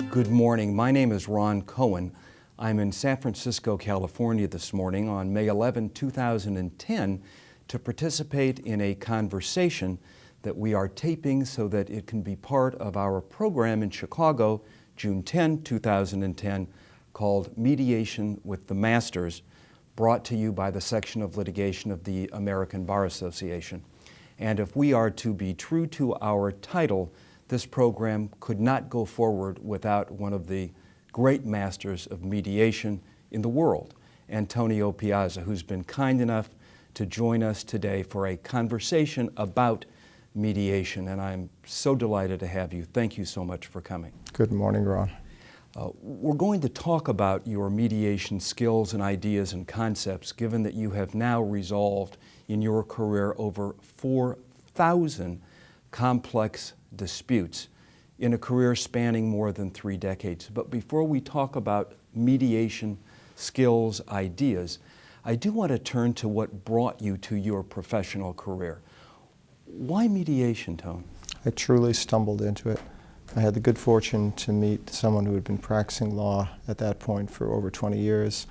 Good morning. My name is Ron Cohen. I'm in San Francisco, California this morning on May 11, 2010 to participate in a conversation that we are taping so that it can be part of our program in Chicago, June 10, 2010, called Mediation with the Masters, brought to you by the Section of Litigation of the American Bar Association. And if we are to be true to our title, this program could not go forward without one of the great masters of mediation in the world, Tony Piazza, who's been kind enough to join us today for a conversation about mediation. And I'm so delighted to have you. Thank you so much for coming. Good morning, Ron. We're going to talk about your mediation skills and ideas and concepts, given that you have now resolved in your career over 4,000 complex disputes in a career spanning more than 3 decades. But before we talk about mediation skills, ideas, I do want to turn to what brought you to your professional career. Why mediation, Tone? I truly stumbled into it. I had the good fortune to meet someone who had been practicing law at that point for over 20 years,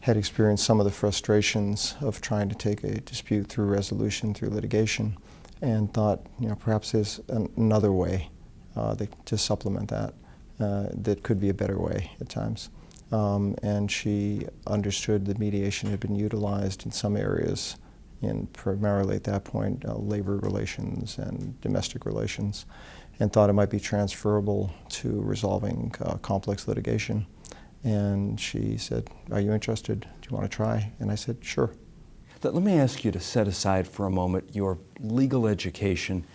had experienced some of the frustrations of trying to take a dispute through resolution, through litigation, and thought, perhaps there's another way to supplement that that could be a better way at times. And she understood that mediation had been utilized in some areas, in primarily at that point labor relations and domestic relations, and thought it might be transferable to resolving complex litigation. And she said, "Are you interested? Do you want to try?" And I said, "Sure." Let me ask you to set aside for a moment your legal education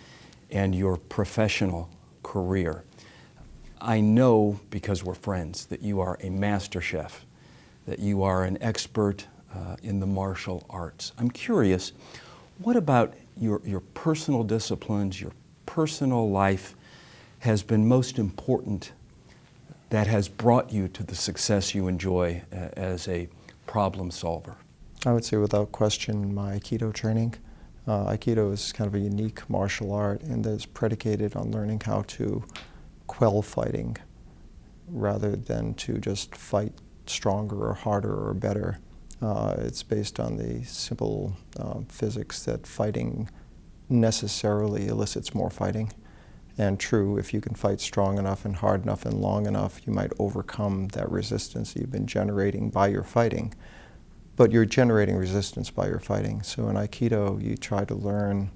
and your professional career. I know, because we're friends, that you are a master chef, that you are an expert in the martial arts. I'm curious, what about your personal disciplines, your personal life has been most important that has brought you to the success you enjoy as a problem solver? I would say without question my Aikido training. Aikido is kind of a unique martial art and is predicated on learning how to quell fighting rather than to just fight stronger or harder or better. It's based on the simple physics that fighting necessarily elicits more fighting. And true, if you can fight strong enough and hard enough and long enough, you might overcome that resistance you've been generating by your fighting. But you're generating resistance by your fighting. So in Aikido, you try to learn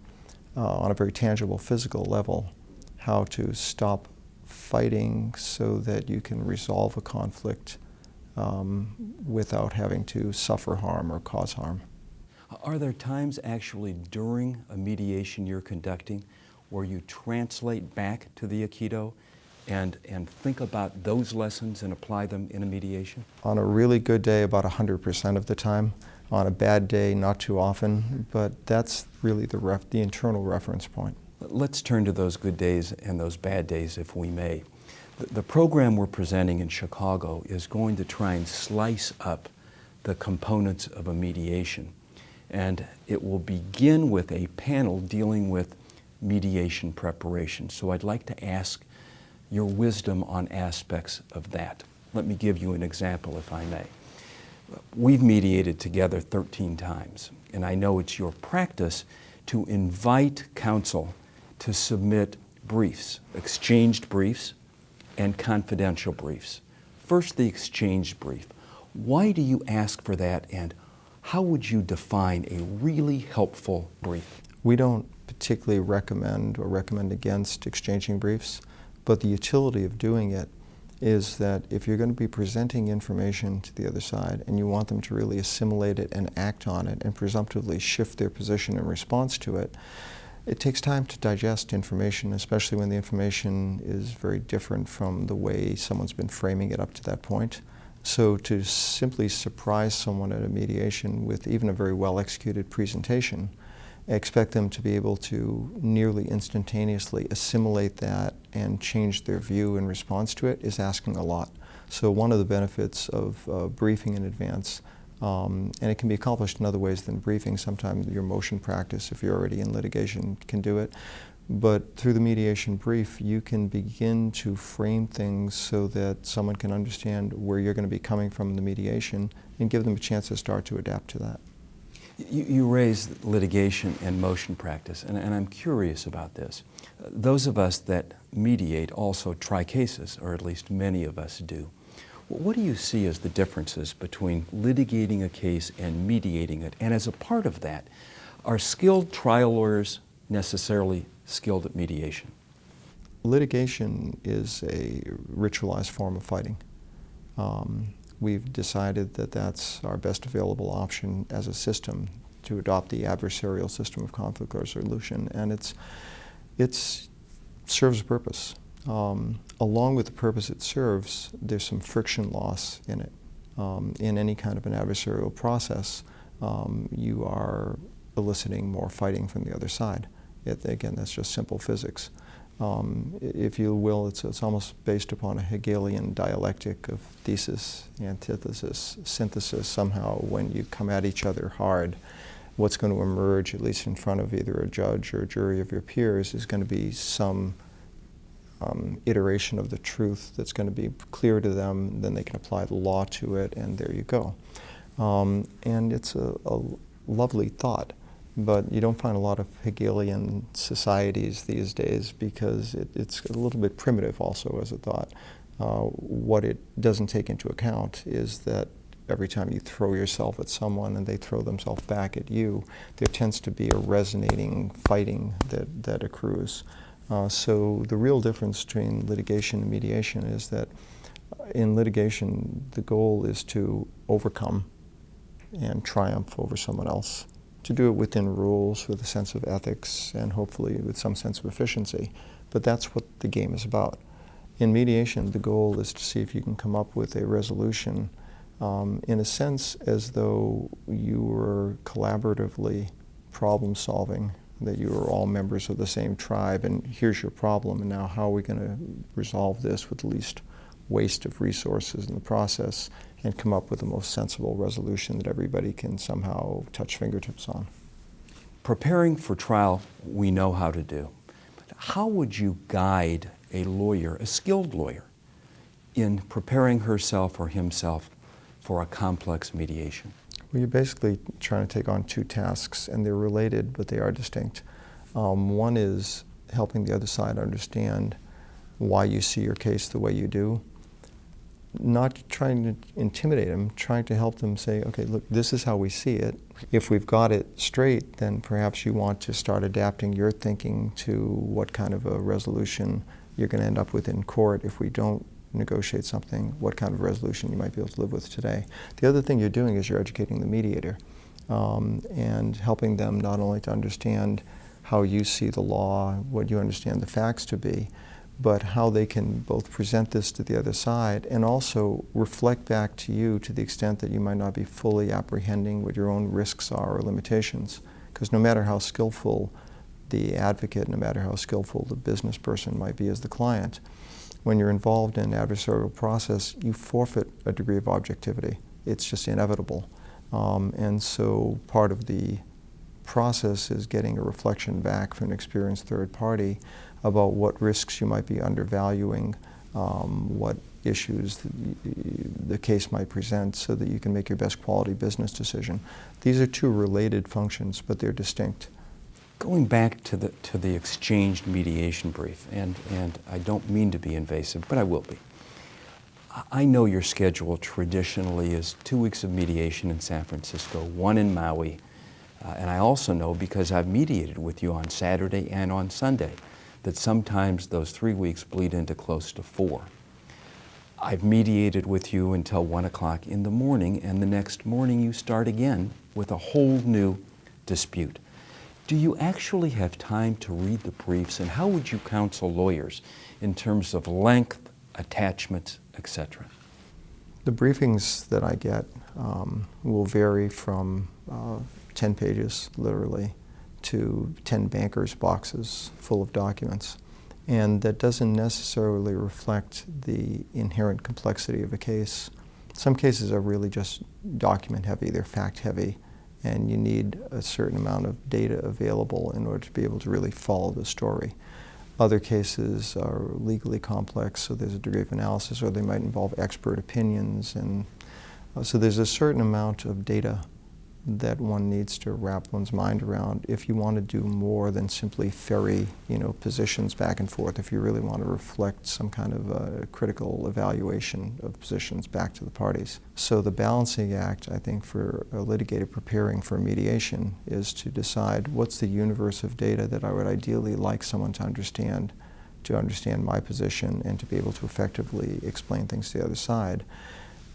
on a very tangible physical level how to stop fighting so that you can resolve a conflict without having to suffer harm or cause harm. Are there times actually during a mediation you're conducting where you translate back to the Aikido and think about those lessons and apply them in a mediation? On a really good day, about 100% of the time. On a bad day, not too often, but that's really the internal reference point. Let's turn to those good days and those bad days, if we may. The program we're presenting in Chicago is going to try and slice up the components of a mediation. And it will begin with a panel dealing with mediation preparation. So I'd like to ask your wisdom on aspects of that. Let me give you an example, if I may. We've mediated together 13 times, and I know it's your practice to invite counsel to submit briefs, exchanged briefs and confidential briefs. First, the exchanged brief. Why do you ask for that, and how would you define a really helpful brief? We don't particularly recommend or recommend against exchanging briefs, but the utility of doing it is that if you're going to be presenting information to the other side and you want them to really assimilate it and act on it and presumptively shift their position in response to it, it takes time to digest information, especially when the information is very different from the way someone's been framing it up to that point. So to simply surprise someone at a mediation with even a very well-executed presentation, expect them to be able to nearly instantaneously assimilate that and change their view in response to it is asking a lot. So one of the benefits of briefing in advance And it can be accomplished in other ways than briefing. Sometimes your motion practice, if you're already in litigation, can do it. But through the mediation brief, you can begin to frame things so that someone can understand where you're going to be coming from in the mediation and give them a chance to start to adapt to that. You raised litigation and motion practice, and I'm curious about this. Those of us that mediate also try cases, or at least many of us do. What do you see as the differences between litigating a case and mediating it? And as a part of that, are skilled trial lawyers necessarily skilled at mediation? Litigation is a ritualized form of fighting. We've decided that that's our best available option as a system to adopt the adversarial system of conflict resolution, and it serves a purpose. Along with the purpose it serves, there's some friction loss in it. In any kind of an adversarial process, you are eliciting more fighting from the other side. Again, that's just simple physics. If you will, it's almost based upon a Hegelian dialectic of thesis, antithesis, synthesis. Somehow, when you come at each other hard, what's going to emerge, at least in front of either a judge or a jury of your peers, is going to be some iteration of the truth that's going to be clear to them. Then they can apply the law to it, and there you go. And it's a lovely thought. But you don't find a lot of Hegelian societies these days because it's a little bit primitive also as a thought. What it doesn't take into account is that every time you throw yourself at someone and they throw themselves back at you, there tends to be a resonating fighting that accrues. So the real difference between litigation and mediation is that in litigation, the goal is to overcome and triumph over someone else, to do it within rules with a sense of ethics and hopefully with some sense of efficiency. But that's what the game is about. In mediation, the goal is to see if you can come up with a resolution in a sense as though you were collaboratively problem solving, that you are all members of the same tribe, and here's your problem, and now how are we going to resolve this with the least waste of resources in the process and come up with the most sensible resolution that everybody can somehow touch fingertips on. Preparing for trial, we know how to do. But how would you guide a lawyer, a skilled lawyer, in preparing herself or himself for a complex mediation? Well, you're basically trying to take on two tasks, and they're related, but they are distinct. One is helping the other side understand why you see your case the way you do. Not trying to intimidate them, trying to help them say, okay, look, this is how we see it. If we've got it straight, then perhaps you want to start adapting your thinking to what kind of a resolution you're going to end up with in court if we don't negotiate something, what kind of resolution you might be able to live with today. The other thing you're doing is you're educating the mediator and helping them not only to understand how you see the law, what you understand the facts to be, but how they can both present this to the other side and also reflect back to you to the extent that you might not be fully apprehending what your own risks are or limitations. Because no matter how skillful the advocate, no matter how skillful the business person might be as the client, when you're involved in an adversarial process, you forfeit a degree of objectivity. It's just inevitable. And so part of the process is getting a reflection back from an experienced third party about what risks you might be undervaluing, what issues the case might present so that you can make your best quality business decision. These are two related functions, but they're distinct. Going back to the exchanged mediation brief, and I don't mean to be invasive, but I will be. I know your schedule traditionally is 2 weeks of mediation in San Francisco, 1 in Maui, and I also know because I've mediated with you on Saturday and on Sunday that sometimes those 3 weeks bleed into close to 4. I've mediated with you until 1 o'clock in the morning, and the next morning you start again with a whole new dispute. Do you actually have time to read the briefs, and how would you counsel lawyers in terms of length, attachments, etc.? The briefings that I get will vary from 10 pages, literally, to 10 bankers' boxes full of documents. And that doesn't necessarily reflect the inherent complexity of a case. Some cases are really just document heavy, they're fact heavy, and you need a certain amount of data available in order to be able to really follow the story. Other cases are legally complex, so there's a degree of analysis, or they might involve expert opinions, and so there's a certain amount of data that one needs to wrap one's mind around if you want to do more than simply ferry, positions back and forth, if you really want to reflect some kind of a critical evaluation of positions back to the parties. So the balancing act, I think, for a litigator preparing for mediation is to decide what's the universe of data that I would ideally like someone to understand my position and to be able to effectively explain things to the other side.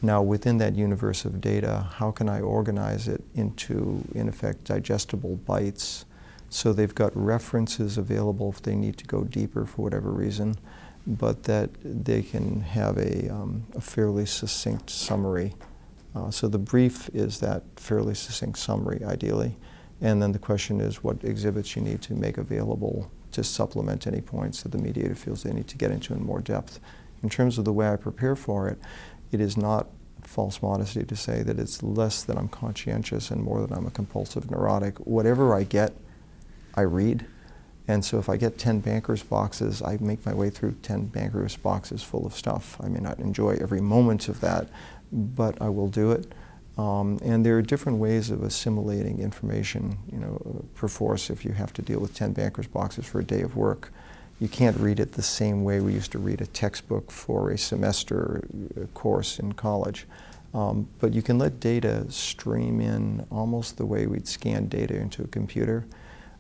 Now, within that universe of data, how can I organize it into, in effect, digestible bites so they've got references available if they need to go deeper for whatever reason, but that they can have a fairly succinct summary. So the brief is that fairly succinct summary, ideally, and then the question is what exhibits you need to make available to supplement any points that the mediator feels they need to get into in more depth. In terms of the way I prepare for it, it is not false modesty to say that it's less that I'm conscientious and more that I'm a compulsive neurotic. Whatever I get, I read. And so if I get 10 bankers boxes, I make my way through 10 bankers boxes full of stuff. I may not enjoy every moment of that, but I will do it. And there are different ways of assimilating information, perforce if you have to deal with 10 bankers boxes for a day of work. You can't read it the same way we used to read a textbook for a semester course in college. But you can let data stream in almost the way we'd scan data into a computer.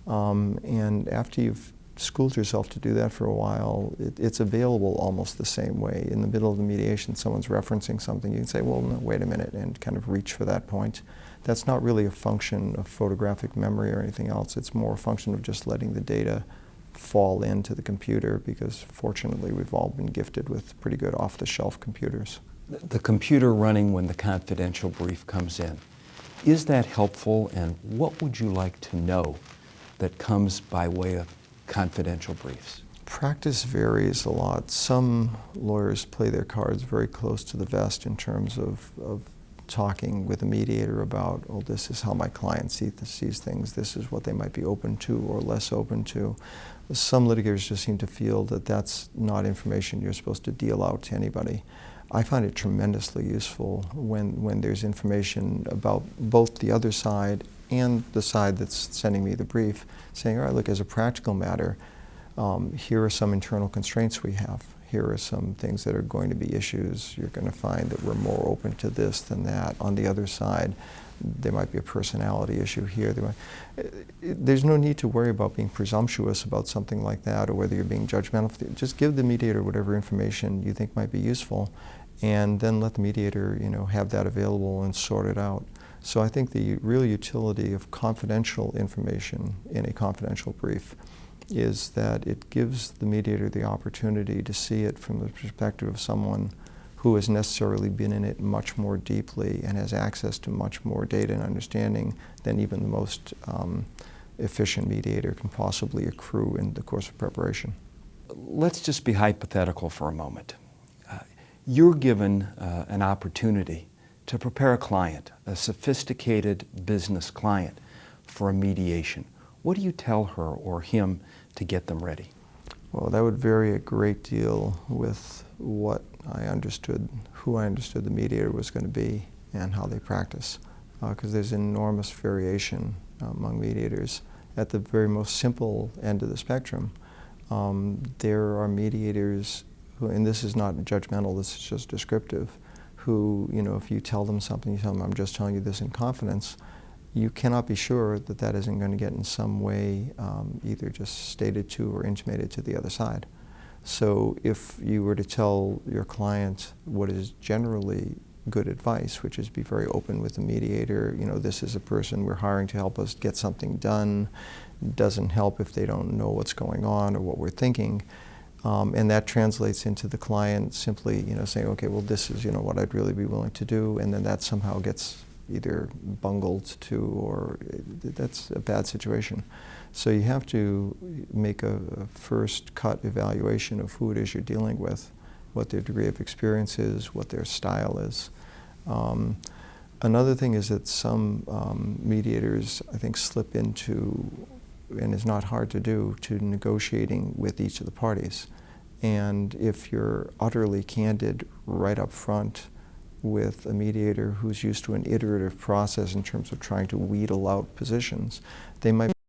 And after you've schooled yourself to do that for a while, it's available almost the same way. In the middle of the mediation, someone's referencing something, you can say, well, no, wait a minute, and kind of reach for that point. That's not really a function of photographic memory or anything else. It's more a function of just letting the data fall into the computer, because fortunately we've all been gifted with pretty good off-the-shelf computers. The computer running when the confidential brief comes in, is that helpful, and what would you like to know that comes by way of confidential briefs? Practice varies a lot. Some lawyers play their cards very close to the vest in terms of talking with a mediator about, oh, this is how my client sees things, this is what they might be open to or less open to. Some litigators just seem to feel that that's not information you're supposed to deal out to anybody. I find it tremendously useful when there's information about both the other side and the side that's sending me the brief, saying, all right, look, as a practical matter, here are some internal constraints we have. Here are some things that are going to be issues. You're going to find that we're more open to this than that. On the other side, there might be a personality issue here. There's no need to worry about being presumptuous about something like that, or whether you're being judgmental. Just give the mediator whatever information you think might be useful, and then let the mediator, have that available and sort it out. So I think the real utility of confidential information in a confidential brief is that it gives the mediator the opportunity to see it from the perspective of someone who has necessarily been in it much more deeply and has access to much more data and understanding than even the most efficient mediator can possibly accrue in the course of preparation. Let's just be hypothetical for a moment. You're given an opportunity to prepare a client, a sophisticated business client, for a mediation. What do you tell her or him to get them ready? Well, that would vary a great deal with what I understood, who I understood the mediator was going to be and how they practice, because there's enormous variation among mediators. At the very most simple end of the spectrum, there are mediators who, and this is not judgmental, this is just descriptive, who, if you tell them something, you tell them, I'm just telling you this in confidence, you cannot be sure that that isn't going to get in some way either just stated to or intimated to the other side. So if you were to tell your client what is generally good advice, which is be very open with the mediator, this is a person we're hiring to help us get something done, doesn't help if they don't know what's going on or what we're thinking, and that translates into the client simply, saying, okay, well, this is, what I'd really be willing to do, and then that somehow gets either bungled to, or that's a bad situation. So you have to make a first cut evaluation of who it is you're dealing with, what their degree of experience is, what their style is, Another thing is that some mediators, I think, slip into, and is not hard to do, to negotiating with each of the parties. And if you're utterly candid right up front with a mediator who's used to an iterative process in terms of trying to wheedle out positions, they might